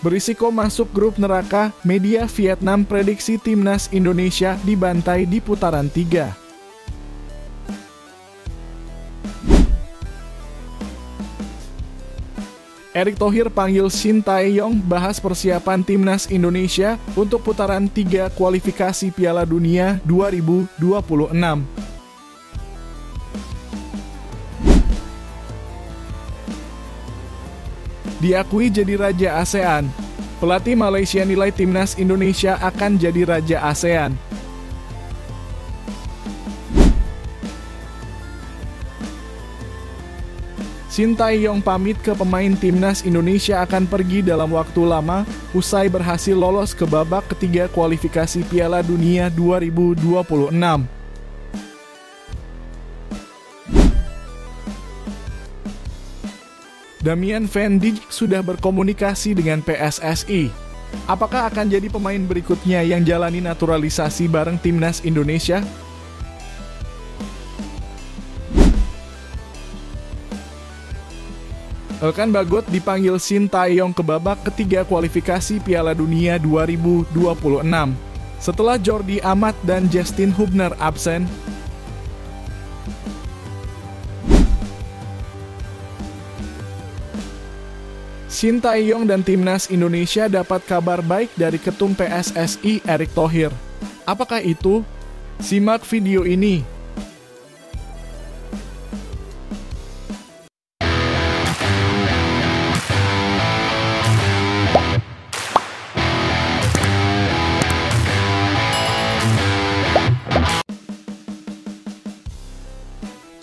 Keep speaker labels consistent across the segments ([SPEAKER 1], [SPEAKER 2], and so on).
[SPEAKER 1] Berisiko masuk grup neraka, media Vietnam prediksi timnas Indonesia dibantai di putaran 3. Erick Thohir panggil Shin Tae-yong bahas persiapan timnas Indonesia untuk putaran 3 kualifikasi Piala Dunia 2026. Diakui jadi Raja ASEAN. Pelatih Malaysia nilai timnas Indonesia akan jadi Raja ASEAN. Shin Tae-yong pamit ke pemain timnas Indonesia akan pergi dalam waktu lama usai berhasil lolos ke babak ketiga kualifikasi Piala Dunia 2026. Damian Van Dijk sudah berkomunikasi dengan PSSI. Apakah akan jadi pemain berikutnya yang jalani naturalisasi bareng timnas Indonesia? Elkan Bagot dipanggil Shin Tae-yong ke babak ketiga kualifikasi Piala Dunia 2026. Setelah Jordi Amat dan Justin Hubner absen, Shin Tae-yong dan timnas Indonesia dapat kabar baik dari Ketum PSSI Erick Thohir. Apakah itu? Simak video ini.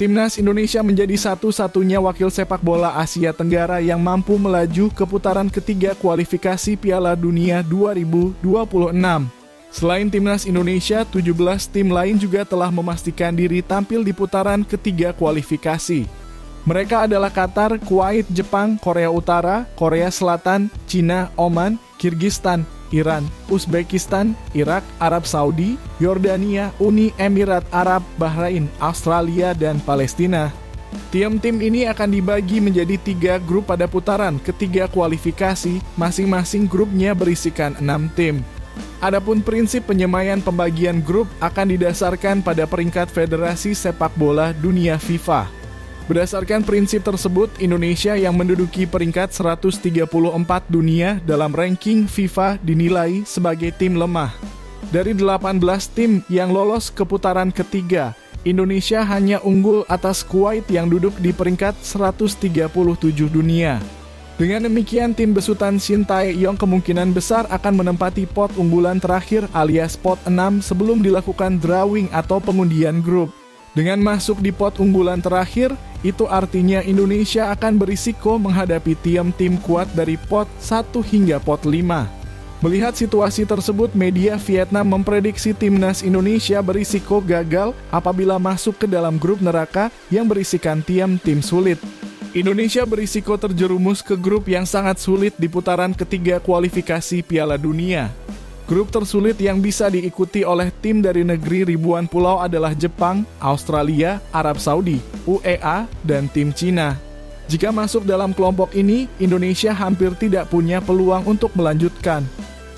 [SPEAKER 1] Timnas Indonesia menjadi satu-satunya wakil sepak bola Asia Tenggara yang mampu melaju ke putaran ketiga kualifikasi Piala Dunia 2026. Selain Timnas Indonesia, 17 tim lain juga telah memastikan diri tampil di putaran ketiga kualifikasi. Mereka adalah Qatar, Kuwait, Jepang, Korea Utara, Korea Selatan, Cina, Oman, Kirgistan, Iran, Uzbekistan, Irak, Arab Saudi, Yordania, Uni Emirat Arab, Bahrain, Australia, dan Palestina. Tim-tim ini akan dibagi menjadi 3 grup pada putaran ketiga kualifikasi, masing-masing grupnya berisikan 6 tim. Adapun prinsip penyemaian pembagian grup akan didasarkan pada peringkat Federasi Sepak Bola Dunia FIFA. Berdasarkan prinsip tersebut, Indonesia yang menduduki peringkat 134 dunia dalam ranking FIFA dinilai sebagai tim lemah. Dari 18 tim yang lolos ke putaran ketiga, Indonesia hanya unggul atas Kuwait yang duduk di peringkat 137 dunia. Dengan demikian, tim besutan Shin Tae-yong kemungkinan besar akan menempati pot unggulan terakhir alias pot 6 sebelum dilakukan drawing atau pengundian grup. Dengan masuk di pot unggulan terakhir, itu artinya Indonesia akan berisiko menghadapi tim-tim kuat dari pot 1 hingga pot 5. Melihat situasi tersebut, media Vietnam memprediksi timnas Indonesia berisiko gagal apabila masuk ke dalam grup neraka yang berisikan tim-tim sulit. Indonesia berisiko terjerumus ke grup yang sangat sulit di putaran ketiga kualifikasi Piala Dunia. Grup tersulit yang bisa diikuti oleh tim dari negeri ribuan pulau adalah Jepang, Australia, Arab Saudi, UEA, dan tim Cina. Jika masuk dalam kelompok ini, Indonesia hampir tidak punya peluang untuk melanjutkan.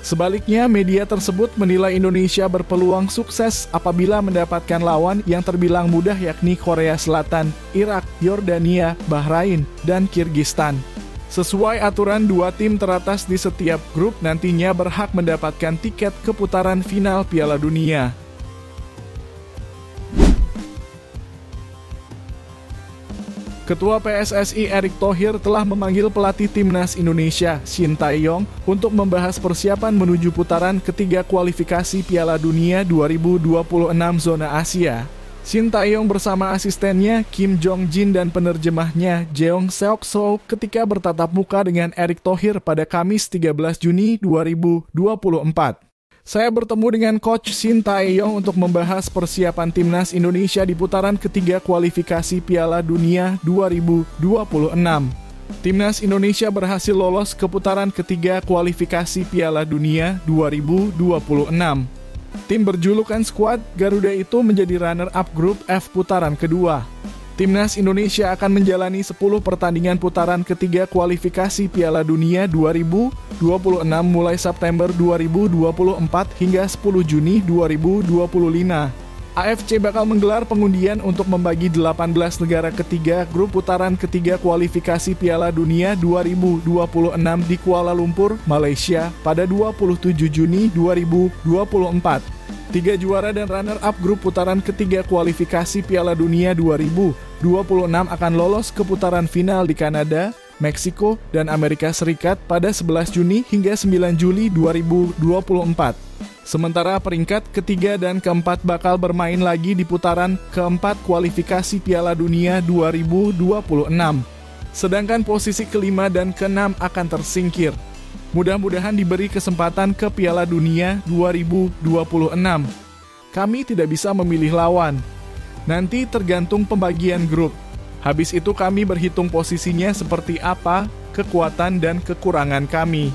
[SPEAKER 1] Sebaliknya, media tersebut menilai Indonesia berpeluang sukses apabila mendapatkan lawan yang terbilang mudah yakni Korea Selatan, Irak, Yordania, Bahrain, dan Kirgistan. Sesuai aturan, 2 tim teratas di setiap grup nantinya berhak mendapatkan tiket ke putaran final Piala Dunia. Ketua PSSI Erick Thohir telah memanggil pelatih timnas Indonesia, Shin Tae-yong, untuk membahas persiapan menuju putaran ketiga kualifikasi Piala Dunia 2026 zona Asia. Shin Tae-yong bersama asistennya Kim Jong-jin dan penerjemahnya Jeong Seok-soo ketika bertatap muka dengan Erick Thohir pada Kamis 13 Juni 2024. Saya bertemu dengan Coach Shin Tae-yong untuk membahas persiapan timnas Indonesia di putaran ketiga kualifikasi Piala Dunia 2026. Timnas Indonesia berhasil lolos ke putaran ketiga kualifikasi Piala Dunia 2026. Tim berjulukan skuad Garuda itu menjadi runner-up grup F putaran kedua. Timnas Indonesia akan menjalani 10 pertandingan putaran ketiga kualifikasi Piala Dunia 2026 mulai September 2024 hingga 10 Juni 2025. AFC bakal menggelar pengundian untuk membagi 18 negara ketiga grup putaran ketiga kualifikasi Piala Dunia 2026 di Kuala Lumpur, Malaysia pada 27 Juni 2024. 3 juara dan runner-up grup putaran ketiga kualifikasi Piala Dunia 2026 akan lolos ke putaran final di Kanada, Meksiko, dan Amerika Serikat pada 11 Juni hingga 9 Juli 2024. Sementara peringkat ketiga dan keempat bakal bermain lagi di putaran keempat kualifikasi Piala Dunia 2026. Sedangkan posisi kelima dan keenam akan tersingkir. Mudah-mudahan diberi kesempatan ke Piala Dunia 2026. Kami tidak bisa memilih lawan. Nanti tergantung pembagian grup. Habis itu kami berhitung posisinya seperti apa, kekuatan dan kekurangan kami.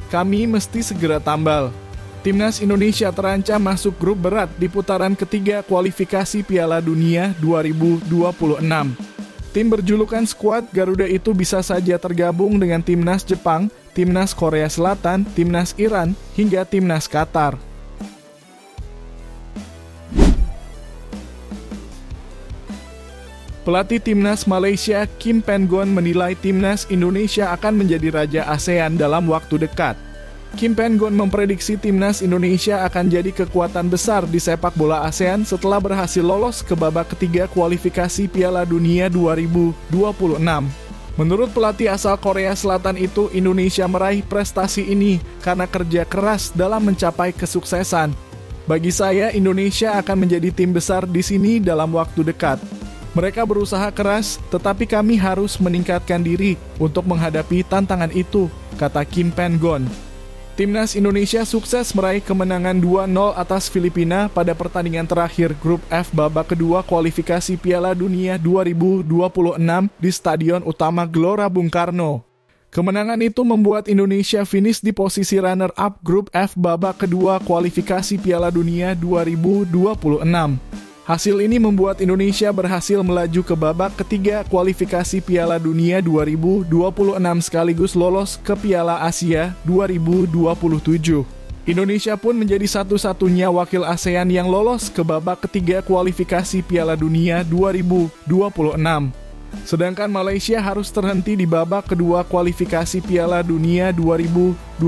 [SPEAKER 1] Kami mesti segera tambal. Timnas Indonesia terancam masuk grup berat di putaran ketiga kualifikasi Piala Dunia 2026. Tim berjulukan skuad Garuda itu bisa saja tergabung dengan Timnas Jepang, Timnas Korea Selatan, Timnas Iran, hingga Timnas Qatar. Pelatih Timnas Malaysia Kim Pen-gon menilai Timnas Indonesia akan menjadi raja ASEAN dalam waktu dekat. Kim Pen-gon memprediksi Timnas Indonesia akan jadi kekuatan besar di sepak bola ASEAN setelah berhasil lolos ke babak ketiga kualifikasi Piala Dunia 2026. Menurut pelatih asal Korea Selatan itu, Indonesia meraih prestasi ini karena kerja keras dalam mencapai kesuksesan. Bagi saya, Indonesia akan menjadi tim besar di sini dalam waktu dekat. Mereka berusaha keras, tetapi kami harus meningkatkan diri untuk menghadapi tantangan itu, kata Kim Pen-gon. Timnas Indonesia sukses meraih kemenangan 2-0 atas Filipina pada pertandingan terakhir Grup F babak kedua kualifikasi Piala Dunia 2026 di Stadion Utama Gelora Bung Karno. Kemenangan itu membuat Indonesia finish di posisi runner-up Grup F babak kedua kualifikasi Piala Dunia 2026. Hasil ini membuat Indonesia berhasil melaju ke babak ketiga kualifikasi Piala Dunia 2026 sekaligus lolos ke Piala Asia 2027. Indonesia pun menjadi satu-satunya wakil ASEAN yang lolos ke babak ketiga kualifikasi Piala Dunia 2026. Sedangkan Malaysia harus terhenti di babak kedua kualifikasi Piala Dunia 2026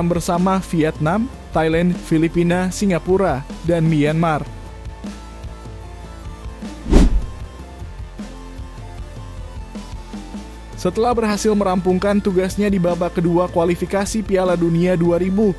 [SPEAKER 1] bersama Vietnam, Thailand, Filipina, Singapura, dan Myanmar. Setelah berhasil merampungkan tugasnya di babak kedua kualifikasi Piala Dunia 2026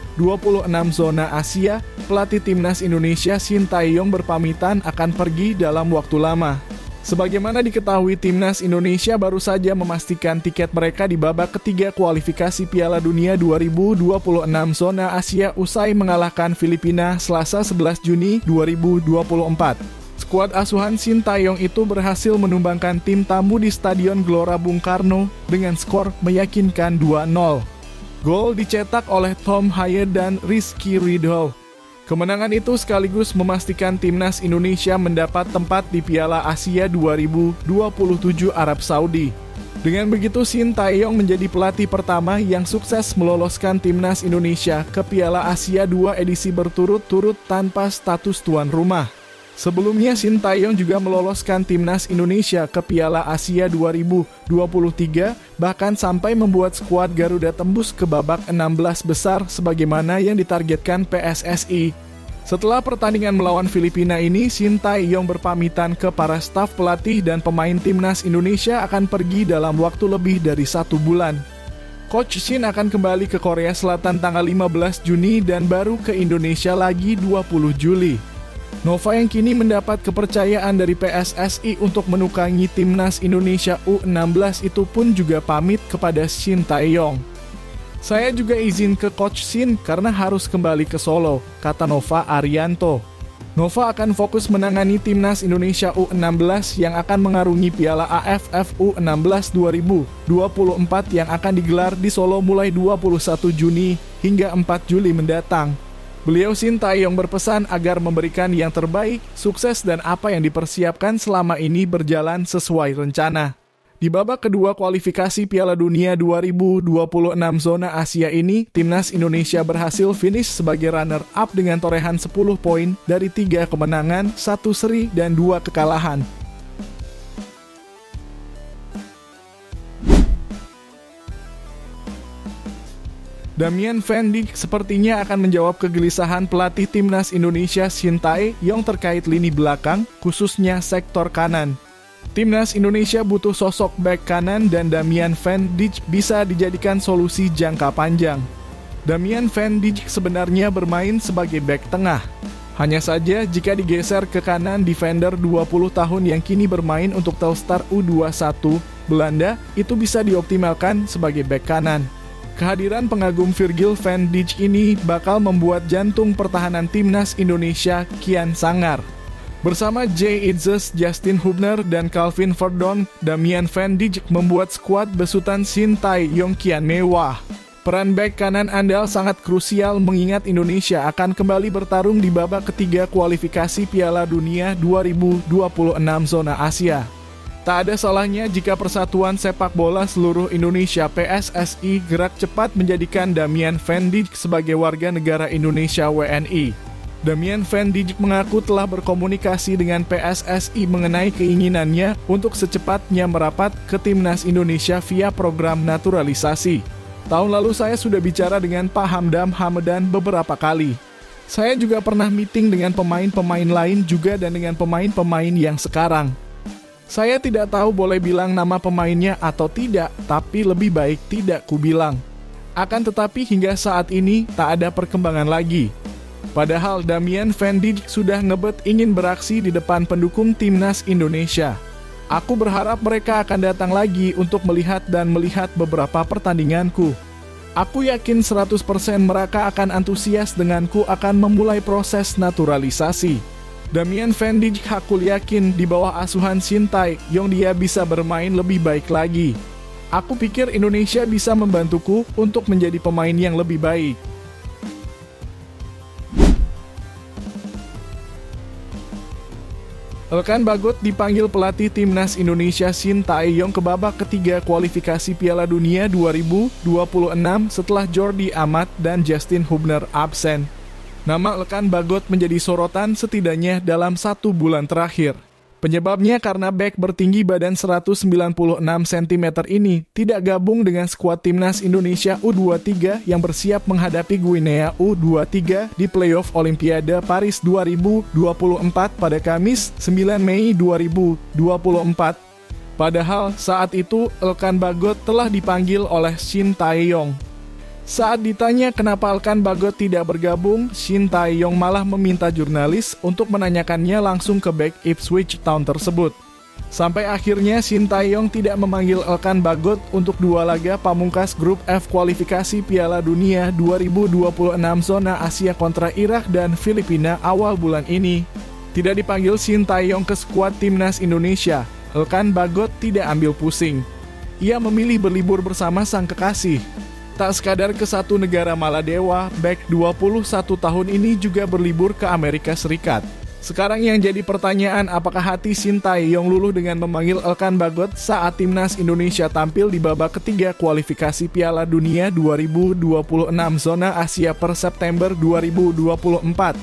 [SPEAKER 1] zona Asia, pelatih Timnas Indonesia Shin Tae-yong berpamitan akan pergi dalam waktu lama. Sebagaimana diketahui, Timnas Indonesia baru saja memastikan tiket mereka di babak ketiga kualifikasi Piala Dunia 2026 zona Asia usai mengalahkan Filipina Selasa 11 Juni 2024. Skuad asuhan Shin Tae-yong itu berhasil menumbangkan tim tamu di Stadion Gelora Bung Karno dengan skor meyakinkan 2-0. Gol dicetak oleh Tom Hyatt dan Rizky Ridho. Kemenangan itu sekaligus memastikan Timnas Indonesia mendapat tempat di Piala Asia 2027 Arab Saudi. Dengan begitu, Shin Tae-yong menjadi pelatih pertama yang sukses meloloskan Timnas Indonesia ke Piala Asia 2 edisi berturut-turut tanpa status tuan rumah. Sebelumnya, Shin Tae-yong juga meloloskan Timnas Indonesia ke Piala Asia 2023, bahkan sampai membuat skuad Garuda tembus ke babak 16 besar sebagaimana yang ditargetkan PSSI. Setelah pertandingan melawan Filipina ini, Shin Tae-yong berpamitan ke para staf pelatih dan pemain Timnas Indonesia akan pergi dalam waktu lebih dari 1 bulan. Coach Shin akan kembali ke Korea Selatan tanggal 15 Juni dan baru ke Indonesia lagi 20 Juli. Nova yang kini mendapat kepercayaan dari PSSI untuk menukangi Timnas Indonesia U16 itu pun juga pamit kepada Shin Tae-yong. Saya juga izin ke Coach Shin karena harus kembali ke Solo, kata Nova Arianto. Nova akan fokus menangani Timnas Indonesia U16 yang akan mengarungi Piala AFF U16 2024 yang akan digelar di Solo mulai 21 Juni hingga 4 Juli mendatang. Beliau Sintayong berpesan agar memberikan yang terbaik, sukses dan apa yang dipersiapkan selama ini berjalan sesuai rencana. Di babak kedua kualifikasi Piala Dunia 2026 zona Asia ini, timnas Indonesia berhasil finish sebagai runner-up dengan torehan 10 poin dari 3 kemenangan, 1 seri, dan 2 kekalahan. Damian Van Dijk sepertinya akan menjawab kegelisahan pelatih timnas Indonesia Sintayong terkait lini belakang, khususnya sektor kanan. Timnas Indonesia butuh sosok bek kanan dan Damian Van Dijk bisa dijadikan solusi jangka panjang. Damian Van Dijk sebenarnya bermain sebagai bek tengah. Hanya saja jika digeser ke kanan, defender 20 tahun yang kini bermain untuk Telstar U21 Belanda itu bisa dioptimalkan sebagai bek kanan. Kehadiran pengagum Virgil van Dijk ini bakal membuat jantung pertahanan timnas Indonesia kian sangar. Bersama Jay Itzes, Justin Hubner, dan Calvin Verdonk, Damian Van Dijk membuat skuad besutan Sintayong kian mewah. Peran bek kanan andal sangat krusial mengingat Indonesia akan kembali bertarung di babak ketiga kualifikasi Piala Dunia 2026 zona Asia. Tak ada salahnya jika Persatuan Sepak Bola Seluruh Indonesia PSSI gerak cepat menjadikan Damian Van Dijk sebagai warga negara Indonesia WNI. Damian Van Dijk mengaku telah berkomunikasi dengan PSSI mengenai keinginannya untuk secepatnya merapat ke timnas Indonesia via program naturalisasi. Tahun lalu saya sudah bicara dengan Pak Hamdam Hamadan beberapa kali. Saya juga pernah meeting dengan pemain-pemain lain juga dan dengan pemain-pemain yang sekarang. Saya tidak tahu boleh bilang nama pemainnya atau tidak, tapi lebih baik tidak kubilang. Akan tetapi hingga saat ini tak ada perkembangan lagi. Padahal Damian Van Dijk sudah ngebet ingin beraksi di depan pendukung timnas Indonesia. Aku berharap mereka akan datang lagi untuk melihat beberapa pertandinganku. Aku yakin 100% mereka akan antusias denganku akan memulai proses naturalisasi. Damian Van Dijk hakul yakin di bawah asuhan Sintayong dia bisa bermain lebih baik lagi. Aku pikir Indonesia bisa membantuku untuk menjadi pemain yang lebih baik. Elkan Bagot dipanggil pelatih timnas Indonesia Sintayong ke babak ketiga kualifikasi Piala Dunia 2026 setelah Jordi Amat dan Justin Hubner absen. Nama Elkan Bagot menjadi sorotan setidaknya dalam 1 bulan terakhir. Penyebabnya karena bek bertinggi badan 196 cm ini tidak gabung dengan skuad timnas Indonesia U23 yang bersiap menghadapi Guinea U23 di playoff Olimpiade Paris 2024 pada Kamis 9 Mei 2024. Padahal saat itu Elkan Bagot telah dipanggil oleh Sintayong. Saat ditanya kenapa Elkan Bagot tidak bergabung, Sintayong malah meminta jurnalis untuk menanyakannya langsung ke bek Ipswich Town tersebut. Sampai akhirnya Sintayong tidak memanggil Elkan Bagot untuk 2 laga pamungkas grup F kualifikasi Piala Dunia 2026 zona Asia kontra Irak dan Filipina awal bulan ini. Tidak dipanggil Sintayong ke skuad timnas Indonesia, Elkan Bagot tidak ambil pusing. Ia memilih berlibur bersama sang kekasih. Tak sekadar ke satu negara Maladewa, bek 21 tahun ini juga berlibur ke Amerika Serikat. Sekarang yang jadi pertanyaan, apakah hati Sintayong luluh dengan memanggil Elkan Bagot saat timnas Indonesia tampil di babak ketiga kualifikasi Piala Dunia 2026 zona Asia per September 2024.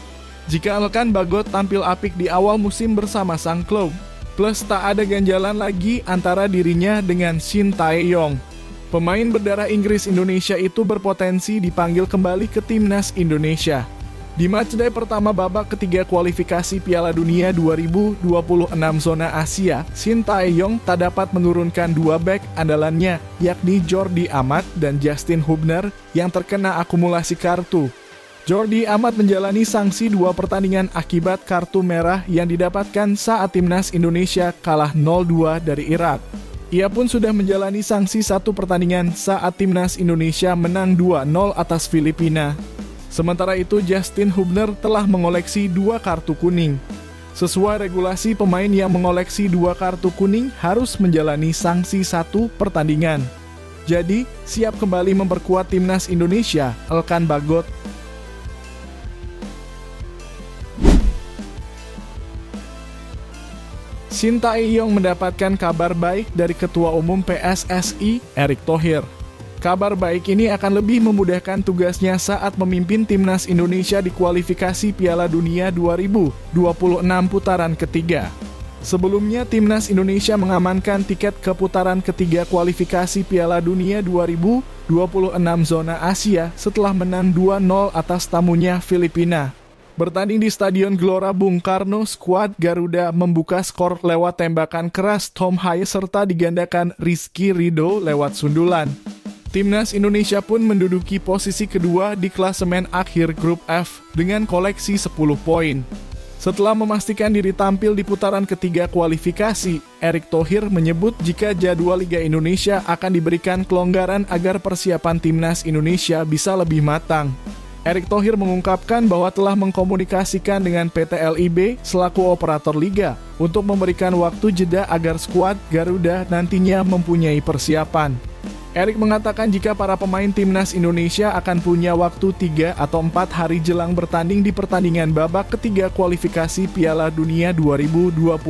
[SPEAKER 1] Jika Elkan Bagot tampil apik di awal musim bersama sang klub, plus tak ada ganjalan lagi antara dirinya dengan Sintayong. Pemain berdarah Inggris Indonesia itu berpotensi dipanggil kembali ke timnas Indonesia. Di matchday pertama babak ketiga kualifikasi Piala Dunia 2026 zona Asia, Sintayong tak dapat menurunkan 2 bek andalannya, yakni Jordi Amat dan Justin Hubner yang terkena akumulasi kartu. Jordi Amat menjalani sanksi 2 pertandingan akibat kartu merah yang didapatkan saat timnas Indonesia kalah 0-2 dari Irak. Ia pun sudah menjalani sanksi 1 pertandingan saat timnas Indonesia menang 2-0 atas Filipina. Sementara itu Justin Hubner telah mengoleksi 2 kartu kuning. Sesuai regulasi, pemain yang mengoleksi 2 kartu kuning harus menjalani sanksi 1 pertandingan. Jadi, siap kembali memperkuat timnas Indonesia, Elkan Bagot. Shin Tae-yong mendapatkan kabar baik dari Ketua Umum PSSI, Erick Thohir. Kabar baik ini akan lebih memudahkan tugasnya saat memimpin timnas Indonesia di kualifikasi Piala Dunia 2026 putaran ketiga. Sebelumnya, timnas Indonesia mengamankan tiket ke putaran ketiga kualifikasi Piala Dunia 2026 zona Asia setelah menang 2-0 atas tamunya Filipina. Bertanding di Stadion Gelora Bung Karno, skuad Garuda membuka skor lewat tembakan keras Tom Haye serta digandakan Rizky Ridho lewat sundulan. Timnas Indonesia pun menduduki posisi kedua di klasemen akhir grup F dengan koleksi 10 poin. Setelah memastikan diri tampil di putaran ketiga kualifikasi, Erick Thohir menyebut jika jadwal Liga Indonesia akan diberikan kelonggaran agar persiapan timnas Indonesia bisa lebih matang. Erick Thohir mengungkapkan bahwa telah mengkomunikasikan dengan PT LIB selaku operator liga untuk memberikan waktu jeda agar skuad Garuda nantinya mempunyai persiapan. Erick mengatakan jika para pemain timnas Indonesia akan punya waktu 3 atau 4 hari jelang bertanding di pertandingan babak ketiga kualifikasi Piala Dunia 2026.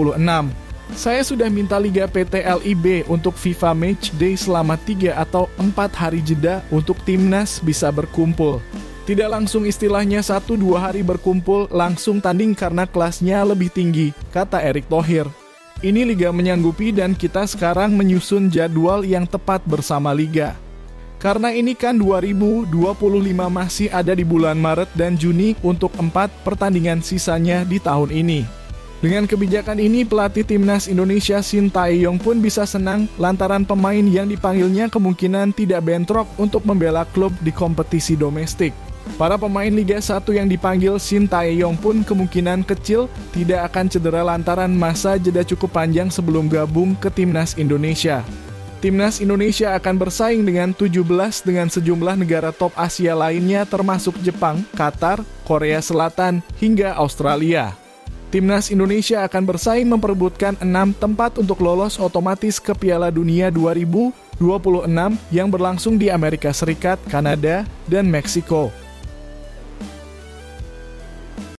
[SPEAKER 1] Saya sudah minta Liga PT LIB untuk FIFA Match Day selama 3 atau 4 hari jeda untuk timnas bisa berkumpul. Tidak langsung istilahnya 1-2 hari berkumpul langsung tanding karena kelasnya lebih tinggi, kata Erick Thohir. Ini Liga menyanggupi dan kita sekarang menyusun jadwal yang tepat bersama Liga. Karena ini kan 2025 masih ada di bulan Maret dan Juni untuk 4 pertandingan sisanya di tahun ini. Dengan kebijakan ini, pelatih timnas Indonesia Shin Tae-yong pun bisa senang lantaran pemain yang dipanggilnya kemungkinan tidak bentrok untuk membela klub di kompetisi domestik. Para pemain Liga 1 yang dipanggil Shin Tae-yong pun kemungkinan kecil tidak akan cedera lantaran masa jeda cukup panjang sebelum gabung ke timnas Indonesia. Timnas Indonesia akan bersaing dengan 17 dengan sejumlah negara top Asia lainnya termasuk Jepang, Qatar, Korea Selatan, hingga Australia. Timnas Indonesia akan bersaing memperebutkan 6 tempat untuk lolos otomatis ke Piala Dunia 2026 yang berlangsung di Amerika Serikat, Kanada, dan Meksiko.